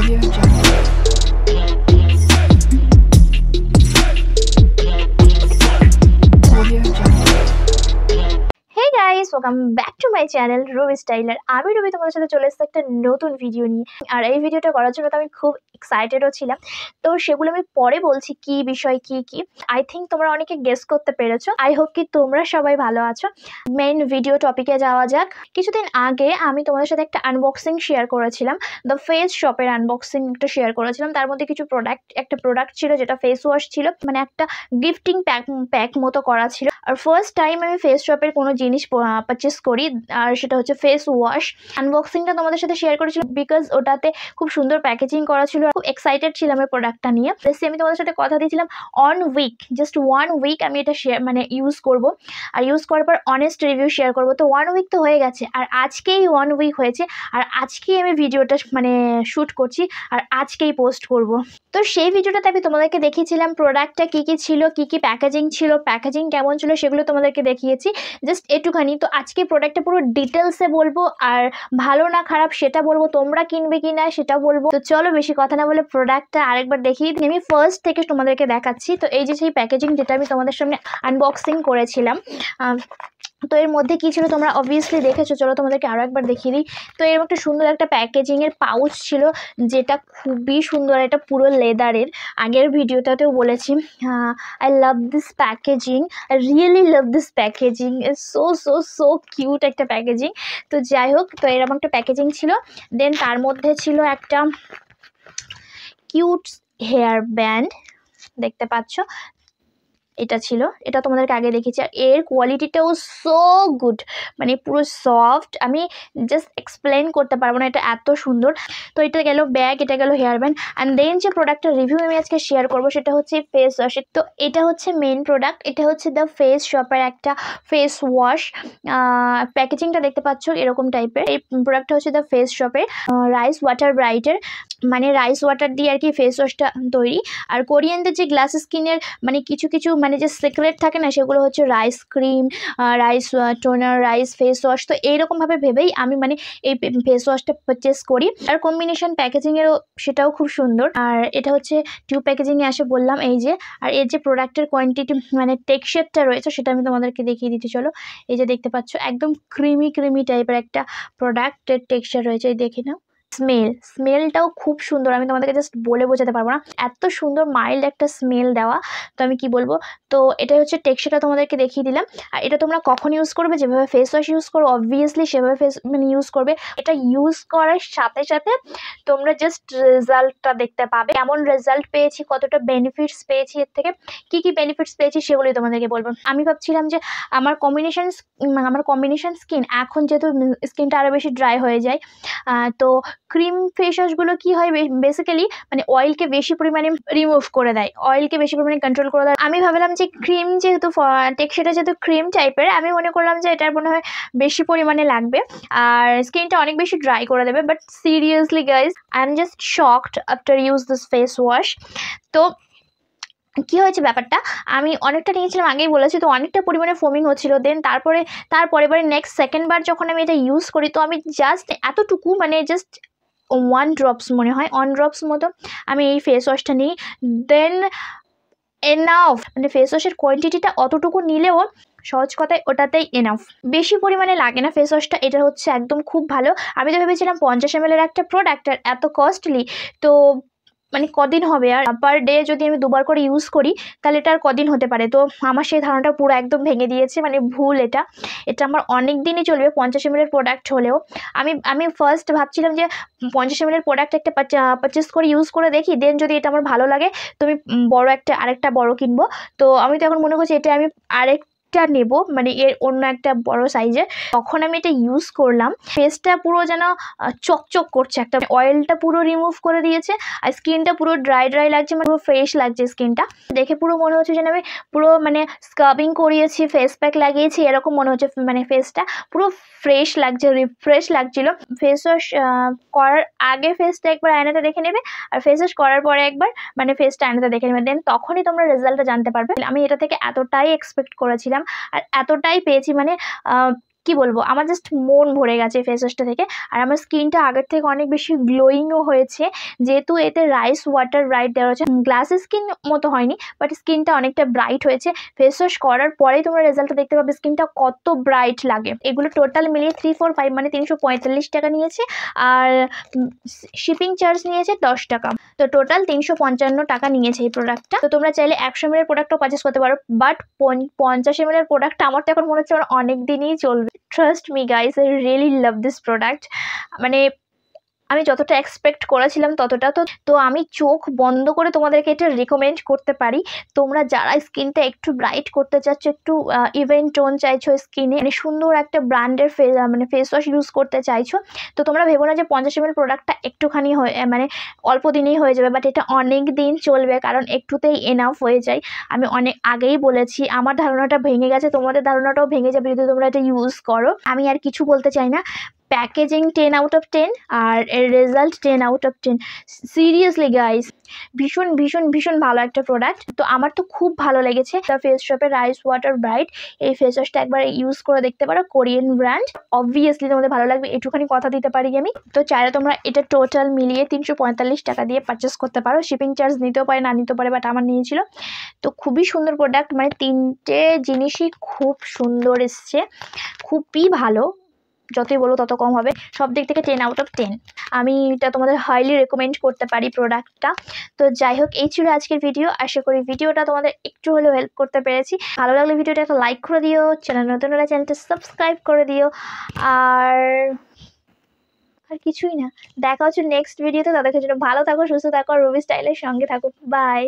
Audio Jungle. Audio Jungle. Hey guys, welcome back to my channel Ruby Styler. আমি Ruby তোমাদের সাথে চলে এসেছি একটা নতুন ভিডিও নিয়ে। আর এই ভিডিওটা করার জন্য তো আমি খুব এক্সাইটেডও ছিলাম। তো সেগুলো আমি পরে বলছি কি বিষয় কি আই থিঙ্ক তোমরা অনেকে গেস করতে পেরেছো। আই হোপ কি তোমরা সবাই ভালো আছো। মেইন ভিডিও টপিকে যাওয়া যাক। কিছুদিন আগে আমি তোমাদের সাথে একটা আনবক্সিং শেয়ার করেছিলাম, দ্য ফেস শপের আনবক্সিং একটা শেয়ার করেছিলাম। তার মধ্যে কিছু একটা প্রোডাক্ট ছিল যেটা ফেস ওয়াশ ছিল, মানে একটা গিফটিং প্যাক মতো করা ছিল। আর ফার্স্ট টাইম আমি ফেস শপের কোনো জিনিস পারচেস করি, আর সেটা হচ্ছে ফেস ওয়াশ। আনবক্সিংটা তোমাদের সাথে শেয়ার করেছিলাম বিকজ ওটাতে খুব সুন্দর প্যাকেজিং করা ছিল। খুব এক্সাইটেড ছিলাম এই প্রোডাক্টটা নিয়ে। আমি তোমাদের সাথে কথা দিয়েছিলাম জাস্ট 1 উইক আমি এটা ইউজ করব, আর ইউজ করার পর অনেস্ট রিভিউ শেয়ার করব। তো 1 উইক তো হয়ে গেছে, আর আজকেই 1 উইক হয়েছে, আর আজকেই আমি ভিডিওটা শ্যুট করছি, আর আজকেই পোস্ট করব। তো সেই ভিডিওটাতে আমি তোমাদেরকে দেখিয়েছিলাম প্রোডাক্টটা কী ছিল, কী প্যাকেজিং ছিল, প্যাকেজিং কেমন ছিল, সেগুলো তোমাদেরকে দেখিয়েছি জাস্ট একটুখানি। তো আজকে প্রোডাক্টটা পুরো ডিটেলসে বলবো, আর ভালো না খারাপ সেটা বলবো, তোমরা কিনবে কি না সেটা বলবো। তো চলো বেশি কথা না বলে প্রোডাক্টটা আরেকবার দেখিয়ে দিই। আমি ফার্স্ট থেকে তোমাদেরকে দেখাচ্ছি। তো এই যে সেই প্যাকেজিং যেটা আমি তোমাদের সামনে আনবক্সিং করেছিলাম, তো এর মধ্যে কী ছিল তোমরা অবভিয়াসলি দেখেছো। চলো তোমাদেরকে আরও একবার দেখিয়ে দিই। তো এরকম একটা সুন্দর একটা প্যাকেজিংয়ের পাউচ ছিল, যেটা খুবই সুন্দর। এটা পুরো লেদারের। আগের ভিডিওটাতেও বলেছি, I love this packaging, I really love this packaging, so so so cute একটা প্যাকেজিং। তো যাই হোক, তো এরকম একটা প্যাকেজিং ছিল। দেন তার মধ্যে ছিল একটা কিউট হেয়ার ব্যান্ড, দেখতে পাচ্ছ। এটা ছিল, এটা তোমাদেরকে আগে দেখেছি। আর এর কোয়ালিটিটাও সো গুড, মানে পুরো সফট। আমি জাস্ট এক্সপ্লেন করতে পারবো না, এটা এত সুন্দর। তো এটা গেল ব্যাগ, এটা গেল হেয়ার ব্যান্ড। অ্যান্ড দেন যে প্রোডাক্টের রিভিউ আমি আজকে শেয়ার করবো সেটা হচ্ছে ফেস ওয়াশ। তো এটা হচ্ছে মেন প্রোডাক্ট, এটা হচ্ছে দ্য ফেস শপের একটা ফেস ওয়াশ। প্যাকেজিংটা দেখতে পাচ্ছ এরকম টাইপের। এই প্রোডাক্টটা হচ্ছে দ্য ফেস শপের রাইস ওয়াটার ব্রাইটের, মানে রাইস ওয়াটার দিয়ে আর কি ফেস ওয়াশটা তৈরি। আর কোরিয়ানদের যে গ্লাস স্কিনের কিছু যে সিক্রেট থাকে না, সেগুলো হচ্ছে rice cream, rice toner, rice face wash. তো এইরকমভাবে ভেবেই আমি এই ফেস ওয়াশটা পারচেস করি। আর কম্বিনেশন প্যাকেজিংয়েরও সেটাও খুব সুন্দর। আর এটা হচ্ছে টিউব প্যাকেজিংয়ে আসে বললাম এই যে। আর এর যে প্রোডাক্টের কোয়ান্টিটি টেক্সচারটা রয়েছে সেটা আমি তোমাদেরকে দেখিয়ে দিচ্ছি। চলো, এই যে দেখতে পাচ্ছ একদম ক্রিমি টাইপের একটা প্রোডাক্টের টেক্সচার রয়েছে, এই দেখে নাও। স্মেলটাও খুব সুন্দর, আমি তোমাদেরকে জাস্ট বলে বোঝাতে পারবো না, এত সুন্দর মাইল্ড একটা স্মেল দেওয়া। তো আমি কি বলবো। তো এটাই হচ্ছে টেক্সচারটা তোমাদেরকে দেখিয়ে দিলাম। আর এটা তোমরা কখন ইউজ করবে, যেভাবে ফেস ওয়াশ ইউজ করো অবভিয়াসলি সেভাবে ইউজ করবে। এটা ইউজ করার সাথে সাথে তোমরা জাস্ট রেজাল্টটা দেখতে পাবে, কেমন রেজাল্ট পেয়েছি, কতটা বেনিফিটস পেয়েছি, এর থেকে কি বেনিফিটস পেয়েছি সেগুলোই তোমাদেরকে বলবো। আমি ভাবছিলাম যে আমার কম্বিনেশন স্কিন, এখন যেহেতু স্কিনটা আরও বেশি ড্রাই হয়ে যায়, তো ক্রিম ফেস ওয়াশগুলো কী হয় বেসিক্যালি অয়েলকে বেশি পরিমাণে রিমুভ করে দেয়, অয়েলকে বেশি পরিমাণে কন্ট্রোল করে দেয়। আমি ভাবলাম যে ক্রিম যেহেতু টেক্সচারটা যেহেতু ক্রিম টাইপের, আমি মনে করলাম যে এটার মনে হয় বেশি পরিমাণে লাগবে আর স্কিনটা অনেক বেশি ড্রাই করে দেবে। But seriously guys, I am just shocked after use this face wash. তো কী হয়েছে ব্যাপারটা, আমি অনেকটা নিয়েছিলাম আগেই বলেছি, তো অনেকটা পরিমাণে ফোমিং হচ্ছিলো। দেন তারপরে নেক্সট সেকেন্ডবার যখন আমি এটা ইউজ করি, তো আমি জাস্ট এতটুকু জাস্ট 1 ড্রপস মনে হয় 1 ড্রপস মতো আমি এই ফেস ওয়াশটা নিই। দেন এনাফ, ফেস ওয়াশের কোয়ান্টিটিটা অতটুকু নিলেও সহজ কথায় ওটাতেই এনাফ, বেশি পরিমাণে লাগে না ফেস ওয়াশটা। এটা হচ্ছে একদম খুব ভালো। আমি তো ভেবেছিলাম 50 ml একটা প্রোডাক্ট আর এত কস্টলি, তো কদিন হবে, আর পার ডে যদি আমি 2বার করে ইউজ করি তাহলে এটা আর কদিন হতে পারে। তো আমার সেই ধারণাটা পুরো একদম ভেঙে দিয়েছে, ভুল। এটা আমার অনেক দিনই চলবে 50 ml প্রোডাক্ট হলেও। আমি ফার্স্ট ভাবছিলাম যে 50 ml প্রোডাক্ট একটা পারচেস করে ইউজ করে দেখি, দেন যদি এটা আমার ভালো লাগে তো আমি আরেকটা বড় কিনবো। তো আমি তো এখন মনে করছি এটা আমি আরেকটা নেব, এর অন্য একটা বড় সাইজের। তখন আমি এটা ইউজ করলাম, ফেসটা পুরো যেন চকচক করছে, একটা অয়েলটা পুরো রিমুভ করে দিয়েছে, আর স্কিনটা পুরো ড্রাই লাগছে, পুরো ফ্রেশ লাগছে স্কিনটা দেখে। পুরো মনে হচ্ছে যেন আমি পুরো স্ক্রাবিং করিয়েছি, ফেস প্যাক লাগিয়েছি, এরকম মনে হচ্ছে। ফেসটা পুরো ফ্রেশ লাগছে, রিফ্রেশ লাগছিল। ফেস ওয়াশ করার আগে ফেসটা একবার আয়নাতে দেখে নেবে, আর ফেস ওয়াশ করার পরে একবার ফেসটা আয়নাতে দেখে নেবে, দেন তখনই তোমরা রেজাল্টটা জানতে পারবে। আমি এটা থেকে এতটাই এক্সপেক্ট করেছিলাম আর এতটাই পেয়েছি, কি বলবো, আমার জাস্ট মন ভরে গেছে ফেস ওয়াশটা থেকে। আর আমার স্কিনটা আগের থেকে অনেক বেশি গ্লোয়িংও হয়েছে, যেহেতু এতে রাইস ওয়াটার ব্রাইট দেওয়া হচ্ছে। গ্লাসি স্কিন মতো হয়নি, বাট স্কিনটা অনেকটা ব্রাইট হয়েছে। ফেস ওয়াশ করার পরেই তোমরা রেজাল্টটা দেখতে পাবে স্কিনটা কত ব্রাইট লাগে। এগুলো টোটাল মিলিয়ে 3, 4, 5 মানে 345 টাকা নিয়েছে, আর শিপিং চার্জ নিয়েছে 10 টাকা। তো টোটাল 355 টাকা নিয়েছে এই প্রোডাক্টটা। তো তোমরা চাইলে 100 ml প্রোডাক্টও পারচেস করতে পারো, বাট 50 ml প্রোডাক্টটা আমার তো এখন মনে হচ্ছে আমার অনেক দিনই চলবে। Trust me guys, I really love this product. মানে আমি যতটা এক্সপেক্ট করেছিলাম ততটা তো আমি চোখ বন্ধ করে তোমাদেরকে এটা রেকমেন্ড করতে পারি। তোমরা যারা স্কিনটা একটু ব্রাইট করতে চাচ্ছ, একটু ইভেন টোন চাইছো স্কিনে, মানে সুন্দর একটা ব্র্যান্ডের ফেস ওয়াশ ইউজ করতে চাইছো, তো তোমরা ভেবো না যে 50 ml প্রোডাক্টটা একটুখানি মানে অল্প দিনেই হয়ে যাবে, বাট এটা অনেক দিন চলবে, কারণ একটুতেই এনাফ হয়ে যায়। আমি অনেক আগেই বলেছি, আমার ধারণাটা ভেঙে গেছে, তোমাদের ধারণাটাও ভেঙে যাবে যদি তোমরা এটা ইউজ করো। আমি আর কিছু বলতে চাই না। প্যাকেজিং 10 out of 10 আর এর result 10 out of 10। Seriously guys, ভীষণ ভীষণ ভীষণ ভালো একটা প্রোডাক্ট। তো আমার তো খুব ভালো লেগেছে। দ্য ফেস শপের রাইস ওয়াটার ব্রাইট এই ফেস ওয়াশটা একবার ইউজ করে দেখতে পারো, কোরিয়ান ব্র্যান্ড। অবভিয়াসলি তোমাদের ভালো লাগবে, একটুখানি কথা দিতে পারি আমি। তো চাইলে তোমরা এটা টোটাল মিলিয়ে 345 টাকা দিয়ে পারচেস করতে পারো। শিপিং চার্জ নিতেও পারে, না নিতেও পারে, বাট আমার নিয়েছিল। তো খুবই সুন্দর প্রোডাক্ট, মানে 3টে জিনিসই খুব সুন্দর এসছে, খুবই ভালো। যতই বলো তত কম হবে, সব দিক থেকে 10 out of 10। আমি এটা তোমাদের হাইলি রেকমেন্ড করতে পারি প্রোডাক্টটা। তো যাই হোক, এই ছিল আজকের ভিডিও। আশা করি ভিডিওটা তোমাদের একটু হলেও হেল্প করতে পেরেছি। ভালো লাগলে ভিডিওটা একটা লাইক করে দিও, চ্যানেল নতুন হলে চ্যানেলটা সাবস্ক্রাইব করে দিও। আর কিছুই না, দেখা হচ্ছে নেক্সট ভিডিওতে। তাদেরকে জন্য ভালো থাকো, সুস্থ থাকো, রুবি স্টাইলের সঙ্গে থাকো। বাই।